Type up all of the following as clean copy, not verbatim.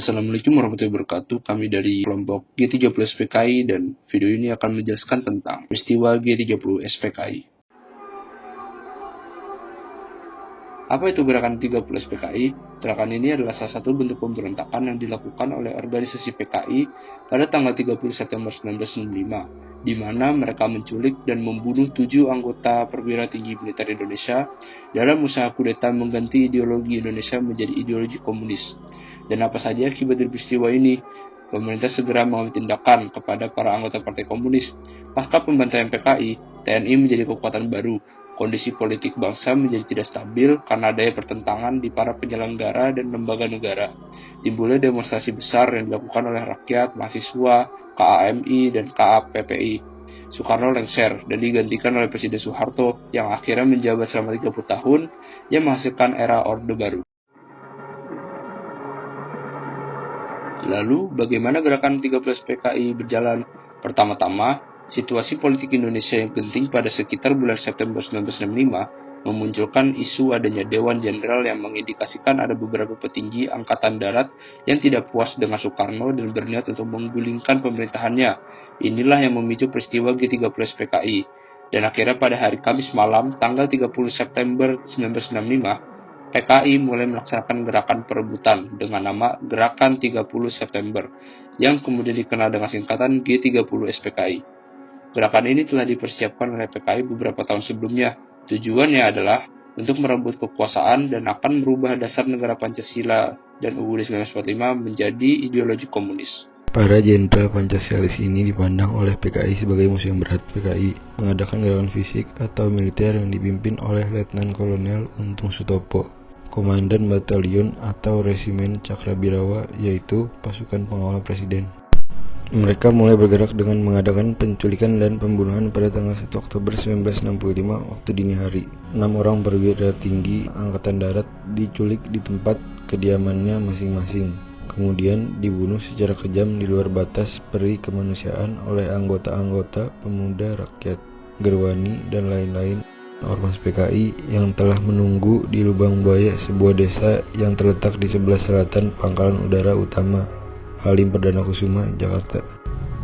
Assalamualaikum warahmatullahi wabarakatuh. Kami dari kelompok G30 SPKI dan video ini akan menjelaskan tentang peristiwa G30 SPKI. Apa itu gerakan 30 SPKI? Gerakan ini adalah salah satu bentuk pemberontakan yang dilakukan oleh organisasi PKI pada tanggal 30 September 1965, di mana mereka menculik dan membunuh 7 anggota perwira tinggi militer Indonesia dalam usaha kudeta mengganti ideologi Indonesia menjadi ideologi komunis. Dan apa saja akibat dari peristiwa ini? Pemerintah segera mengambil tindakan kepada para anggota Partai Komunis. Pasca pembantaian PKI, TNI menjadi kekuatan baru. Kondisi politik bangsa menjadi tidak stabil karena adanya pertentangan di para penyelenggara dan lembaga negara. Timbulnya demonstrasi besar yang dilakukan oleh rakyat, mahasiswa, KAMI, dan KAPPI. Soekarno lengser dan digantikan oleh Presiden Soeharto yang akhirnya menjabat selama 30 tahun yang menghasilkan era Orde Baru. Lalu, bagaimana gerakan 30 PKI berjalan? Pertama-tama, situasi politik Indonesia yang genting pada sekitar bulan September 1965 memunculkan isu adanya Dewan Jenderal yang mengindikasikan ada beberapa petinggi Angkatan Darat yang tidak puas dengan Soekarno dan berniat untuk menggulingkan pemerintahannya. Inilah yang memicu peristiwa G30 PKI. Dan akhirnya pada hari Kamis malam, tanggal 30 September 1965, PKI mulai melaksanakan gerakan perebutan dengan nama Gerakan 30 September, yang kemudian dikenal dengan singkatan G30 SPKI. Gerakan ini telah dipersiapkan oleh PKI beberapa tahun sebelumnya. Tujuannya adalah untuk merebut kekuasaan dan akan merubah dasar negara Pancasila dan UUD 1945 menjadi ideologi komunis. Para jenderal Pancasialis ini dipandang oleh PKI sebagai musuh yang berat. PKI mengadakan gerakan fisik atau militer yang dipimpin oleh Letnan Kolonel Untung Sutopo, Komandan Batalion atau Resimen Cakrabirawa, yaitu pasukan pengawal presiden. Mereka mulai bergerak dengan mengadakan penculikan dan pembunuhan pada tanggal 1 Oktober 1965 waktu dini hari. 6 orang perwira tinggi Angkatan Darat diculik di tempat kediamannya masing-masing, kemudian dibunuh secara kejam di luar batas peri kemanusiaan oleh anggota-anggota Pemuda Rakyat, Gerwani, dan lain-lain ormas PKI yang telah menunggu di Lubang Buaya, sebuah desa yang terletak di sebelah selatan Pangkalan Udara Utama Halim Perdana Kusuma, Jakarta.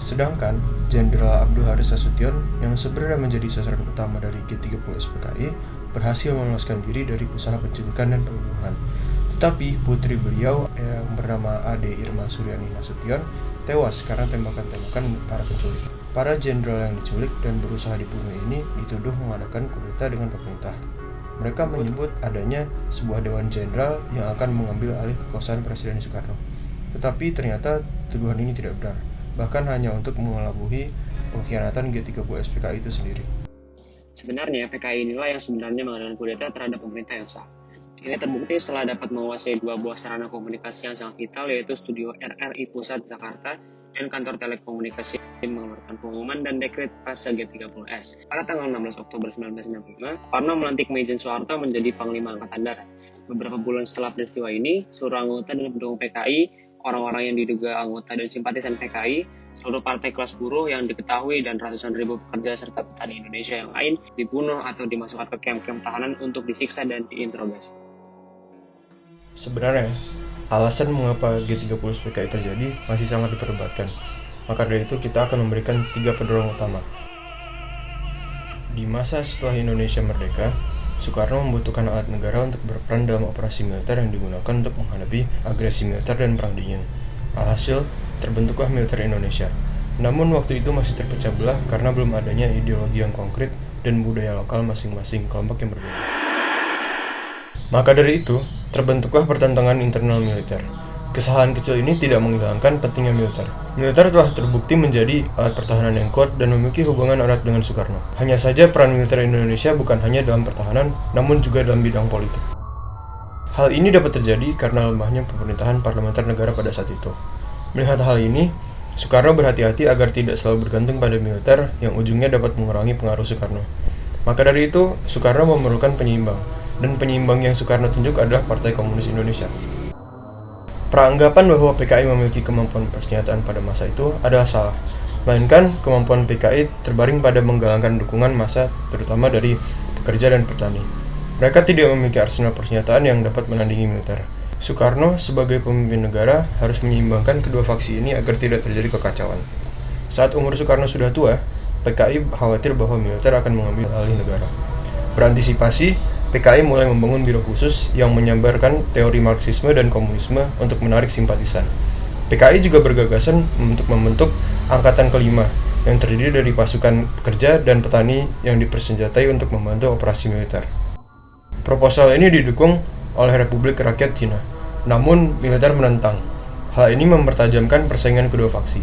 Sedangkan Jenderal Abdul Haris Nasution yang sebenarnya menjadi sasaran utama dari G30 SPKI berhasil meloloskan diri dari usaha penculikan dan pembunuhan. Tetapi putri beliau yang bernama Ade Irma Suryani Nasution tewas karena tembakan-tembakan para penculik. Para jenderal yang diculik dan berusaha dibunuh ini dituduh mengadakan kudeta dengan pemerintah. Mereka menyebut adanya sebuah dewan jenderal yang akan mengambil alih kekuasaan Presiden Soekarno. Tetapi ternyata tuduhan ini tidak benar, bahkan hanya untuk mengelabuhi pengkhianatan G30 SPKI itu sendiri. Sebenarnya PKI inilah yang sebenarnya mengadakan kudeta terhadap pemerintah yang sah. Ini terbukti setelah dapat menguasai 2 buah sarana komunikasi yang sangat vital, yaitu Studio RRI Pusat Jakarta dan Kantor Telekomunikasi, mengeluarkan pengumuman dan dekret pasca G30S. Pada tanggal 16 Oktober 1965, Soekarno melantik Maijen Soeharto menjadi Panglima Angkatan Darat. Beberapa bulan setelah peristiwa ini, seluruh anggota dan pendukung PKI, orang-orang yang diduga anggota dan simpatisan PKI, seluruh partai kelas buruh yang diketahui, dan ratusan ribu pekerja serta petani Indonesia yang lain dibunuh atau dimasukkan ke kem-kem tahanan untuk disiksa dan diinterogasi. Sebenarnya, alasan mengapa G30 SPKI terjadi masih sangat diperdebatkan. Maka dari itu kita akan memberikan 3 pendorong utama. Di masa setelah Indonesia merdeka, Soekarno membutuhkan alat negara untuk berperan dalam operasi militer yang digunakan untuk menghadapi agresi militer dan perang dingin. Alhasil, terbentuklah militer Indonesia. Namun waktu itu masih terpecah belah karena belum adanya ideologi yang konkret dan budaya lokal masing-masing kelompok yang berbeda. Maka dari itu, terbentuklah pertentangan internal militer. Kesalahan kecil ini tidak menghilangkan pentingnya militer. Militer telah terbukti menjadi alat pertahanan yang kuat dan memiliki hubungan erat dengan Soekarno. Hanya saja peran militer Indonesia bukan hanya dalam pertahanan, namun juga dalam bidang politik. Hal ini dapat terjadi karena lemahnya pemerintahan parlementer negara pada saat itu. Melihat hal ini, Soekarno berhati-hati agar tidak selalu bergantung pada militer yang ujungnya dapat mengurangi pengaruh Soekarno. Maka dari itu, Soekarno memerlukan penyeimbang, dan penyeimbang yang Soekarno tunjuk adalah Partai Komunis Indonesia. Peranggapan bahwa PKI memiliki kemampuan persenjataan pada masa itu adalah salah, melainkan kemampuan PKI terbaring pada menggalangkan dukungan massa terutama dari pekerja dan petani. Mereka tidak memiliki arsenal persenjataan yang dapat menandingi militer. Soekarno sebagai pemimpin negara harus menyeimbangkan kedua faksi ini agar tidak terjadi kekacauan. Saat umur Soekarno sudah tua, PKI khawatir bahwa militer akan mengambil alih negara. Berantisipasi, PKI mulai membangun biro khusus yang menyebarkan teori Marxisme dan komunisme untuk menarik simpatisan. PKI juga bergagasan untuk membentuk Angkatan Kelima yang terdiri dari pasukan pekerja dan petani yang dipersenjatai untuk membantu operasi militer. Proposal ini didukung oleh Republik Rakyat Cina, namun militer menentang. Hal ini mempertajamkan persaingan kedua faksi.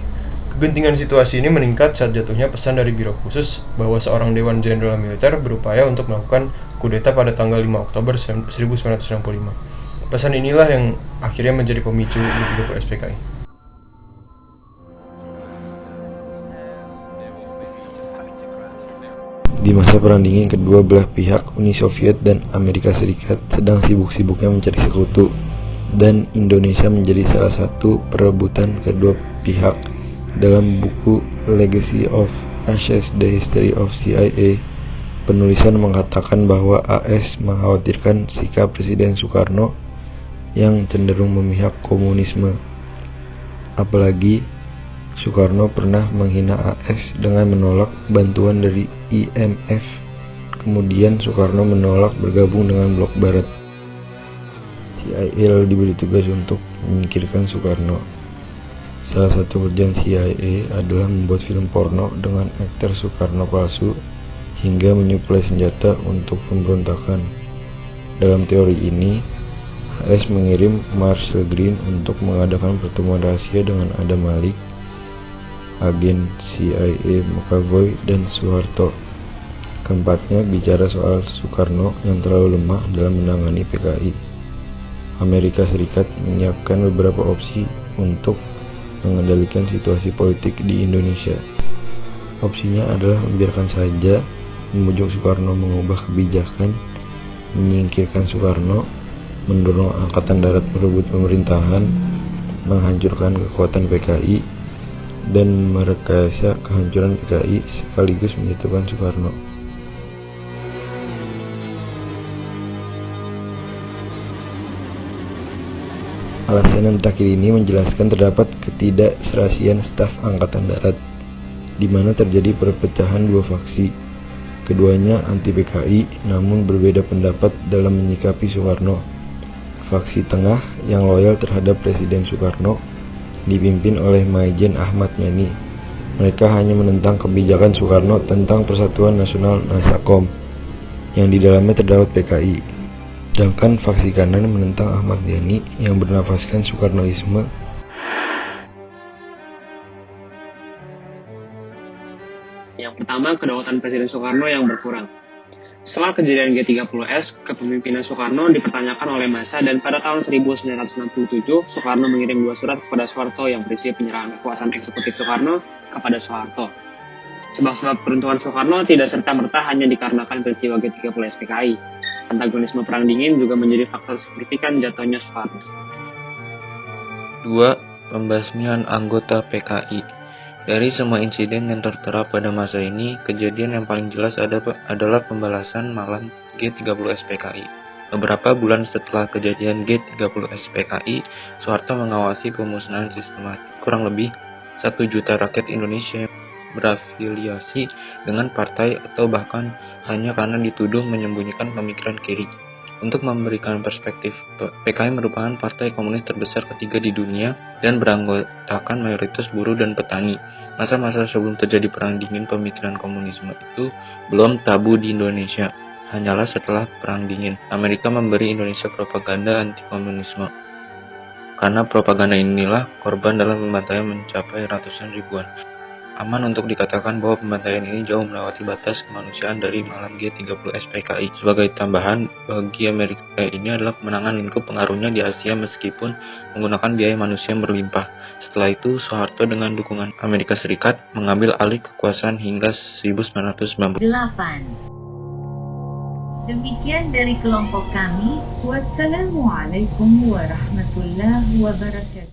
Kegentingan situasi ini meningkat saat jatuhnya pesan dari Biro Khusus bahwa seorang Dewan Jenderal Militer berupaya untuk melakukan kudeta pada tanggal 5 Oktober 1965. Pesan inilah yang akhirnya menjadi pemicu G30 SPKI. Di masa perang dingin, kedua belah pihak Uni Soviet dan Amerika Serikat sedang sibuk-sibuknya mencari sekutu, dan Indonesia menjadi salah satu perebutan kedua pihak. Dalam buku Legacy of AS: The History of CIA, penulisan mengatakan bahwa AS mengkhawatirkan sikap Presiden Soekarno yang cenderung memihak komunisme. Apalagi Soekarno pernah menghina AS dengan menolak bantuan dari IMF. Kemudian Soekarno menolak bergabung dengan Blok Barat. CIA lalu diberi tugas untuk menyingkirkan Soekarno. Salah satu kerjaan CIA adalah membuat film porno dengan aktor Soekarno palsu hingga menyuplai senjata untuk pemberontakan. Dalam teori ini, AS mengirim Marshall Green untuk mengadakan pertemuan rahasia dengan Adam Malik, agen CIA McAvoy, dan Soeharto. Keempatnya bicara soal Soekarno yang terlalu lemah dalam menangani PKI. Amerika Serikat menyiapkan beberapa opsi untuk mengendalikan situasi politik di Indonesia. Opsinya adalah membiarkan saja, membujuk Soekarno mengubah kebijakan, menyingkirkan Soekarno, mendorong Angkatan Darat merebut pemerintahan, menghancurkan kekuatan PKI, dan merekayasa kehancuran PKI sekaligus menjatuhkan Soekarno. Alasan yang terakhir ini menjelaskan terdapat ketidakserasian staf Angkatan Darat, di mana terjadi perpecahan dua faksi. Keduanya anti PKI, namun berbeda pendapat dalam menyikapi Soekarno. Faksi tengah yang loyal terhadap Presiden Soekarno dipimpin oleh Maijen Ahmad Yani. Mereka hanya menentang kebijakan Soekarno tentang Persatuan Nasional Nasakom, yang di dalamnya terdapat PKI. Sedangkan faksi kanan menentang Ahmad Yani yang bernafaskan Soekarnoisme. Yang pertama, kedaulatan Presiden Soekarno yang berkurang. Setelah kejadian G30S, kepemimpinan Soekarno dipertanyakan oleh massa, dan pada tahun 1967, Soekarno mengirim 2 surat kepada Soeharto yang berisi penyerahan kekuasaan eksekutif Soekarno kepada Soeharto. Sebab peruntukan Soekarno tidak serta-merta hanya dikarenakan peristiwa G30 SPKI. Antagonisme Perang Dingin juga menjadi faktor signifikan jatuhnya Soekarno. 2. Pembasmian anggota PKI. Dari semua insiden yang tertera pada masa ini, kejadian yang paling jelas adalah pembalasan malam G30 SPKI. Beberapa bulan setelah kejadian G30 SPKI, Soeharto mengawasi pemusnahan sistematik. Kurang lebih 1 juta rakyat Indonesia berafiliasi dengan partai atau bahkan hanya karena dituduh menyembunyikan pemikiran kiri. Untuk memberikan perspektif, PKI merupakan partai komunis terbesar ketiga di dunia dan beranggotakan mayoritas buruh dan petani. Masa-masa sebelum terjadi Perang Dingin, pemikiran komunisme itu belum tabu di Indonesia. Hanyalah setelah Perang Dingin, Amerika memberi Indonesia propaganda anti-komunisme. Karena propaganda inilah, korban dalam pembantaian mencapai ratusan ribuan. Aman untuk dikatakan bahwa pembantaian ini jauh melewati batas kemanusiaan dari malam G30 SPKI. Sebagai tambahan, bagi Amerika ini adalah kemenangan lingkup pengaruhnya di Asia meskipun menggunakan biaya manusia yang berlimpah. Setelah itu, Soeharto dengan dukungan Amerika Serikat mengambil alih kekuasaan hingga 1998. Demikian dari kelompok kami. Wassalamualaikum warahmatullahi wabarakatuh.